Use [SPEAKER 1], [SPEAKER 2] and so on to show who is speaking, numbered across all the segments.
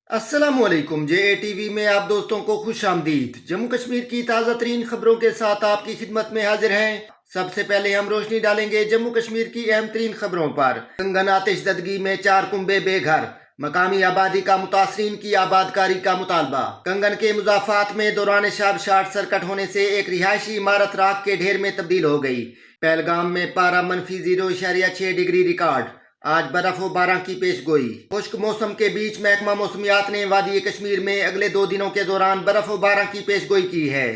[SPEAKER 1] अस्सलामुअलैकुम। जे टीवी में आप दोस्तों को खुश आमदीद। जम्मू कश्मीर की ताज़ा तरीन खबरों के साथ आपकी खिदमत में हाजिर हैं। सबसे पहले हम रोशनी डालेंगे जम्मू कश्मीर की अहम तरीन खबरों पर। कंगन आतिशदगी में 4 कुंबे बेघर, मकामी आबादी का मुतासरीन की आबादकारी का मुतालबा। कंगन के मुजाफात में दौरान शब शार्ट सर्किट होने से एक रिहायशी इमारत राख के ढेर में तब्दील हो गई। पहलगाम में पारा -0.6 डिग्री रिकॉर्ड। आज बर्फ व बारिश की पेश गोई। खुश्क मौसम के बीच महकमा मौसमियात ने वादी कश्मीर में अगले 2 दिनों के दौरान बर्फ व बारिश की पेश गोई की है।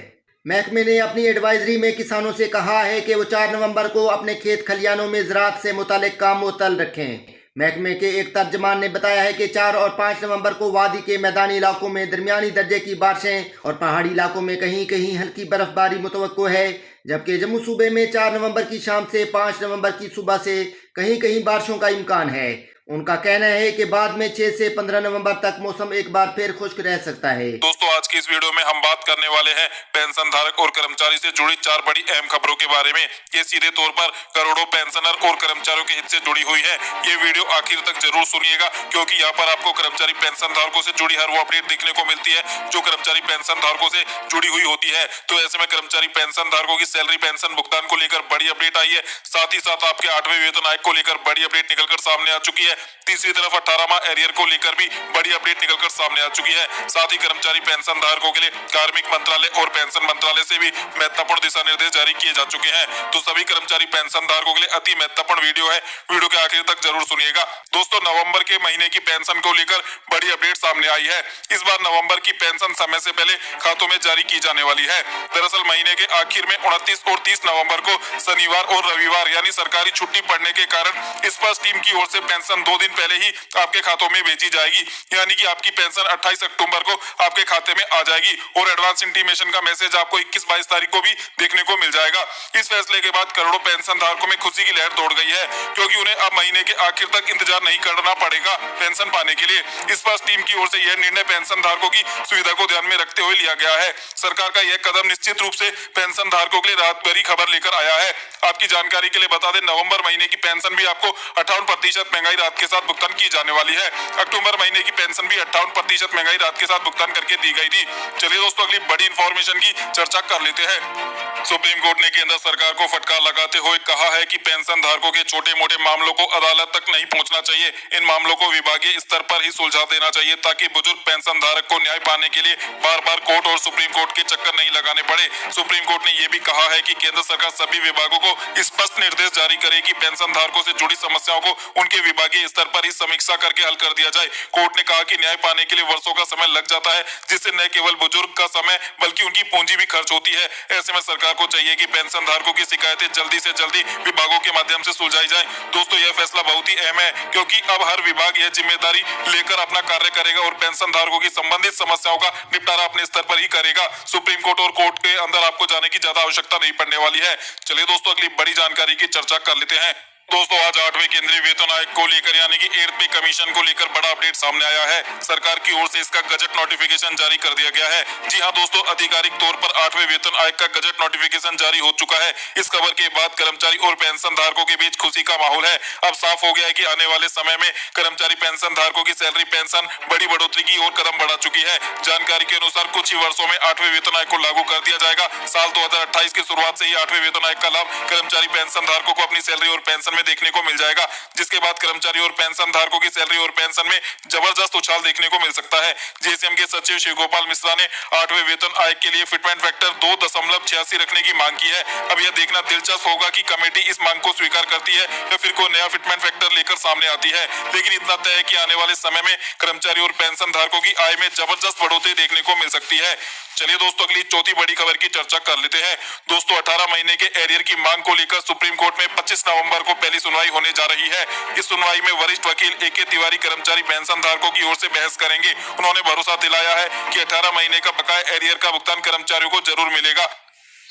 [SPEAKER 1] महकमे ने अपनी एडवाइजरी में किसानों से कहा है कि वो 4 नवंबर को अपने खेत खलियानों में ज़राअत से मुतालिक काम मुअत्तल रखें। महकमे के एक तर्जमान ने बताया है कि 4 और 5 नवंबर को वादी के मैदानी इलाकों में दरमियानी दर्जे की बारिशें और पहाड़ी इलाकों में कहीं कहीं हल्की बर्फबारी मुतवक्को है, जबकि जम्मू सूबे में 4 नवंबर की शाम से 5 नवंबर की सुबह से कहीं कहीं बारिशों का इम्कान है। उनका कहना है कि बाद में 6 से 15 नवंबर तक मौसम एक बार फिर खुश्क रह सकता है।
[SPEAKER 2] दोस्तों, आज की इस वीडियो में हम बात करने वाले हैं पेंशन धारक और कर्मचारी से जुड़ी 4 बड़ी अहम खबरों के बारे में। ये सीधे तौर पर करोड़ों पेंशनर और कर्मचारियों के हित से जुड़ी हुई है। ये वीडियो आखिर तक जरूर सुनिएगा, क्योंकि यहाँ पर आपको कर्मचारी पेंशन धारकों से जुड़ी हर वो अपडेट देखने को मिलती है जो कर्मचारी पेंशन धारकों से जुड़ी हुई होती है। तो ऐसे में कर्मचारी पेंशन धारकों की सैलरी पेंशन भुगतान को लेकर बड़ी अपडेट आई है। साथ ही साथ आपके 8वें वेतन आयोग को लेकर बड़ी अपडेट निकलकर सामने आ चुकी है। तीसरी तरफ 18 माह एरियर को लेकर भी बड़ी अपडेट निकलकर सामने आ चुकी है। साथ ही कर्मचारी पेंशन धारकों के लिए कार्मिक मंत्रालय और पेंशन मंत्रालय से भी महत्वपूर्ण दिशा निर्देश जारी किए जा चुके हैं। तो सभी कर्मचारी पेंशन धारकों के लिए अति महत्वपूर्ण वीडियो है, वीडियो के आखिर तक जरूर सुनिएगा। दोस्तों, नवंबर के महीने की पेंशन को लेकर बड़ी अपडेट सामने आई है। इस बार नवंबर की पेंशन समय से पहले खातों में जारी की जाने वाली है। दरअसल महीने के आखिर में 29 और 30 नवंबर को शनिवार और रविवार यानी सरकारी छुट्टी पड़ने के कारण स्पर्श टीम की ओर से पेंशन 2 दिन पहले ही आपके खातों में भेजी जाएगी, यानी कि आपकी पेंशन 28 अक्टूबर को आपके खाते में आ जाएगी और एडवांस इंटीमेशन का मैसेज आपको 21-22 तारीख को भी देखने को मिल जाएगा। इस फैसले के बाद करोड़ों पेंशन धारकों में खुशी की लहर दौड़ गई है, क्योंकि उन्हें अब महीने के आखिर तक इंतजार नहीं करना पड़ेगा पेंशन पाने के लिए। इस पर टीम की ओर से यह निर्णय पेंशन धारकों की सुविधा को ध्यान में रखते हुए लिया गया है। सरकार का यह कदम निश्चित रूप से पेंशन धारकों के लिए राहत भरी खबर लेकर आया है। आपकी जानकारी के लिए बता दें, नवंबर महीने की पेंशन भी आपको 58% महंगाई राहत के साथ भुगतान की जाने वाली है। अक्टूबर महीने की पेंशन भी 58% महंगाई राहत के साथ भुगतान करके दी गई थी। चलिए दोस्तों, अगली बड़ी इंफॉर्मेशन की चर्चा कर लेते हैं। सुप्रीम कोर्ट ने केंद्र सरकार को फटकार लगाते हुए कहा है कि पेंशन धारकों के छोटे मोटे मामलों को अदालत तक नहीं पहुंचना चाहिए। इन मामलों को विभागीय स्तर पर ही सुलझा देना चाहिए, ताकि बुजुर्ग पेंशन धारक को न्याय पाने के लिए बार बार कोर्ट और सुप्रीम कोर्ट के चक्कर नहीं लगाने पड़े। सुप्रीम कोर्ट ने यह भी कहा है कि केंद्र सरकार सभी विभागों को स्पष्ट निर्देश जारी करे कि पेंशन धारकों से जुड़ी समस्याओं को उनके विभागीय स्तर पर ही समीक्षा करके हल कर दिया जाए। कोर्ट ने कहा कि न्याय पाने के लिए वर्षों का समय लग जाता है, जिससे न केवल बुजुर्ग का समय बल्कि उनकी पूंजी भी खर्च होती है। ऐसे में सरकार को चाहिए कि पेंशन धारकों की शिकायतें जल्दी से जल्दी विभागों के माध्यम से सुलझाई जाए। दोस्तों, यह फैसला बहुत ही अहम है, क्योंकि अब हर विभाग यह जिम्मेदारी लेकर अपना कार्य करेगा और पेंशन धारकों की संबंधित समस्याओं का निपटारा अपने स्तर पर ही करेगा। सुप्रीम कोर्ट और कोर्ट के अंदर आपको जाने की ज्यादा आवश्यकता नहीं पड़ने वाली है। चलिए दोस्तों, अगली बड़ी जानकारी की चर्चा कर लेते हैं। दोस्तों, आज 8वें केंद्रीय वेतन आयोग को लेकर यानी कि 8th पे कमीशन को लेकर बड़ा अपडेट सामने आया है। सरकार की ओर से इसका गजट नोटिफिकेशन जारी कर दिया गया है। जी हां दोस्तों, आधिकारिक तौर पर 8वें वेतन आयोग का गजट नोटिफिकेशन जारी हो चुका है। इस खबर के बाद कर्मचारी और पेंशन धारकों के बीच खुशी का माहौल है। अब साफ हो गया है कि आने वाले समय में कर्मचारी पेंशन धारकों की सैलरी पेंशन बड़ी बढ़ोतरी की ओर कदम बढ़ा चुकी है। जानकारी के अनुसार कुछ ही वर्षों में 8वें वेतन आयोग को लागू कर दिया जाएगा। साल 2028 की शुरुआत से ही 8वें वेतन आयोग का लाभ कर्मचारी पेंशन धारकों को अपनी सैलरी और पेंशन में देखने को मिल जाएगा, जिसके बाद कर्मचारी और पेंशन धारकों की सैलरी और पेंशन में जबरदस्त उछाल देखने को मिल सकता है। जेसीएम के सचिव शिव गोपाल मिश्रा ने 8वें वेतन आयोग के लिए फिटमेंट फैक्टर 2.86 रखने की मांग की है। अब यह देखना दिलचस्प होगा कि कमेटी इस मांग को स्वीकार करती है या फिर कोई नया फिटमेंट फैक्टर लेकर सामने आती है। लेकिन इतना तय है कि आने वाले समय में कर्मचारी और पेंशन धारकों की आय में जबरदस्त बढ़ोतरी देखने को मिल सकती है। चलिए दोस्तों, अगली चौथी बड़ी खबर की चर्चा कर लेते हैं। दोस्तों, 18 महीने के एरियर की मांग को लेकर सुप्रीम कोर्ट में 25 नवंबर को पहली सुनवाई होने जा रही है। इस सुनवाई में वरिष्ठ वकील AK तिवारी कर्मचारी पेंशन धारकों की ओर से बहस करेंगे। उन्होंने भरोसा दिलाया है कि 18 महीने का बकाया एरियर का भुगतान कर्मचारियों को जरूर मिलेगा।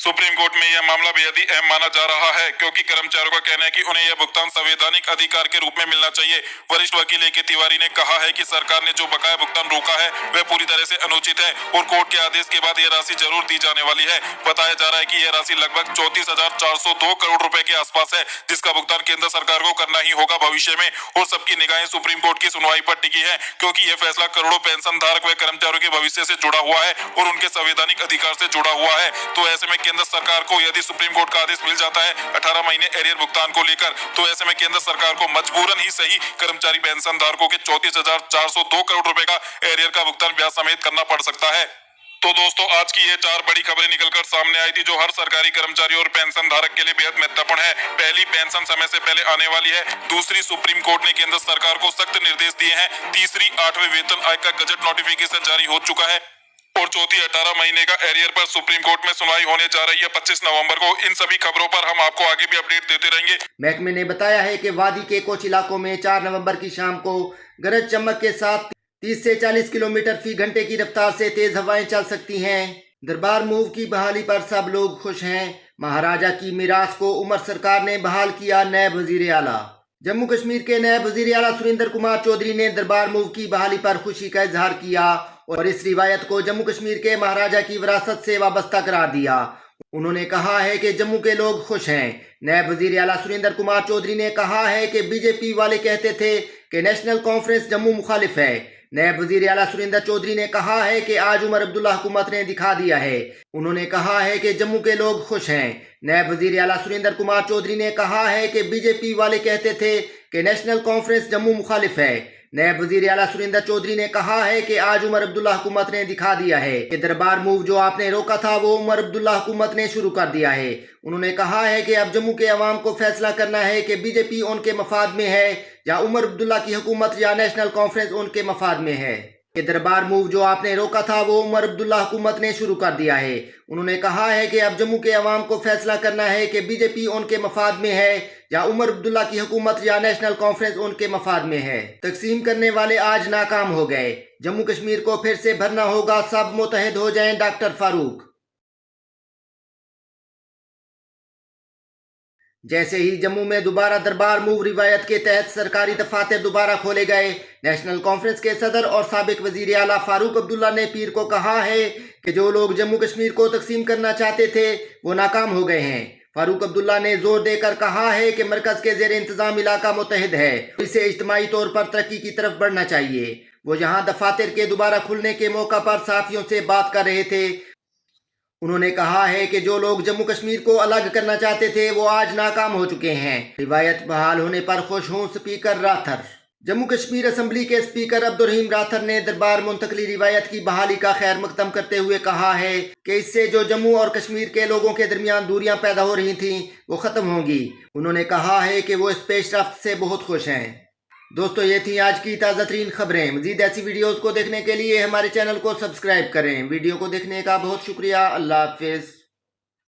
[SPEAKER 2] सुप्रीम कोर्ट में यह मामला बेहद ही अहम माना जा रहा है, क्योंकि कर्मचारियों का कहना है कि उन्हें यह भुगतान संवैधानिक अधिकार के रूप में मिलना चाहिए। वरिष्ठ वकील ए.के. तिवारी ने कहा है कि सरकार ने जो बकाया भुगतान रोका है वह पूरी तरह से अनुचित है और कोर्ट के आदेश के बाद यह राशि जरूर दी जाने वाली है। बताया जा रहा है कि यह राशि लगभग 34,402 करोड़ रुपए के आसपास है, जिसका भुगतान केंद्र सरकार को करना ही होगा भविष्य में। और सबकी निगाहें सुप्रीम कोर्ट की सुनवाई पर टिकी है, क्योंकि यह फैसला करोड़ों पेंशन धारक व कर्मचारियों के भविष्य से जुड़ा हुआ है और उनके संवैधानिक अधिकार से जुड़ा हुआ है। तो ऐसे में केंद्र सरकार को यदि सुप्रीम कोर्ट का आदेश मिल जाता है 18 महीने एरियर भुगतान को लेकर, तो ऐसे में केंद्र सरकार को मजबूरन ही सही कर्मचारी पेंशन धारकों के 34,402 करोड़ रुपए का एरियर का भुगतान ब्याज समेत करना पड़ सकता है। तो दोस्तों, आज की ये 4 बड़ी खबरें निकलकर सामने आई थी, जो हर सरकारी कर्मचारी और पेंशन धारक के लिए बेहद महत्वपूर्ण है। पहली, पेंशन समय से पहले आने वाली है। दूसरी, सुप्रीम कोर्ट ने केंद्र सरकार को सख्त निर्देश दिए हैं। तीसरी, 8वें वेतन आयोग का गजट नोटिफिकेशन जारी हो चुका है। और चौथी, 18 महीने का एरियर पर सुप्रीम कोर्ट में सुनवाई होने जा रही है 25 नवंबर को। इन सभी खबरों पर हम आपको आगे भी अपडेट देते रहेंगे।
[SPEAKER 1] महकमे ने बताया है कि वादी के कुछ इलाकों में 4 नवंबर की शाम को गरज चमक के साथ 30 से 40 किलोमीटर फी घंटे की रफ्तार से तेज हवाएं चल सकती हैं। दरबार मूव की बहाली पर सब लोग खुश हैं। महाराजा की मीरास को उमर सरकार ने बहाल किया नायब वजीर आला। जम्मू कश्मीर के नायब वजीर आला सुरेंद्र कुमार चौधरी ने दरबार मूव की बहाली पर खुशी का इजहार किया और इस रिवायत को जम्मू कश्मीर के महाराजा की विरासत से वाबस्ता करार दिया। उन्होंने कहा है कि जम्मू के लोग खुश हैं। नायब वजीर आला सुरेंद्र कुमार चौधरी ने कहा है कि बीजेपी वाले कहते थे कि नेशनल कॉन्फ्रेंस जम्मू मुखालिफ है। नायब वजीर आला सुरेंद्र चौधरी ने कहा है कि आज उमर अब्दुल्ला हुकूमत ने दिखा दिया है। उन्होंने कहा है कि जम्मू के लोग खुश हैं। नायब वजीर आला सुरेंद्र कुमार चौधरी ने कहा है कि बीजेपी वाले कहते थे कि नेशनल कॉन्फ्रेंस जम्मू मुखालिफ है। नायब वजीर आला सुरेंद्र चौधरी ने कहा है कि आज उमर अब्दुल्ला हुकूमत ने दिखा दिया है कि दरबार मूव जो आपने रोका था वो उमर अब्दुल्ला हुकूमत ने शुरू कर दिया है। उन्होंने कहा है कि अब जम्मू के अवाम को फैसला करना है कि बीजेपी उनके मफाद में है या उमर अब्दुल्ला की हुकूमत या नेशनल कॉन्फ्रेंस उनके मफाद में है। कि दरबार मूव जो आपने रोका था वो उमर अब्दुल्ला हुकूमत ने शुरू कर दिया है। उन्होंने कहा है कि अब जम्मू के अवाम को फैसला करना है कि बीजेपी उनके मफाद में है या उमर अब्दुल्ला की हुकूमत या नेशनल कॉन्फ्रेंस उनके मफाद में है। तकसीम करने वाले आज नाकाम हो गए। जम्मू कश्मीर को फिर से भरना होगा, सब मुतहद हो जाएं, डॉक्टर फारूक। जैसे ही जम्मू में दोबारा दरबार मूव रिवायत के तहत सरकारी दफातर दोबारा खोले गए, नेशनल कॉन्फ्रेंस के सदर और साबिक वजीर आला फारूक अब्दुल्ला ने पीर को कहा है कि जो लोग जम्मू कश्मीर को तकसीम करना चाहते थे वो नाकाम हो गए हैं। फारूक अब्दुल्ला ने जोर देकर कहा है कि मरकज के जेर इंतजाम इलाका मुतहद है, इसे इज्तिमाई तौर पर तरक्की की तरफ बढ़ना चाहिए। वो यहाँ दफातर के दोबारा खुलने के मौका पर सहाफियों से बात कर रहे थे। उन्होंने कहा है कि जो लोग जम्मू कश्मीर को अलग करना चाहते थे वो आज नाकाम हो चुके हैं। रिवायत बहाल होने पर खुश हों speaker rather. Jammu Kashmir assembly के स्पीकर अब्दुर्रहीम राथर ने दरबार मुंतकली रिवायत की बहाली का खैर मकदम करते हुए कहा है कि इससे जो जम्मू और कश्मीर के लोगों के दरमियान दूरियां पैदा हो रही थीं वो ख़त्म होंगी। उन्होंने कहा है कि वो इस पेशरफ्त से बहुत खुश हैं। दोस्तों, ये थी आज की ताज़ा तरीन खबरें। मजीद ऐसी वीडियोस को देखने के लिए हमारे चैनल को सब्सक्राइब करें। वीडियो को देखने का बहुत शुक्रिया। अल्लाह हाफिज़।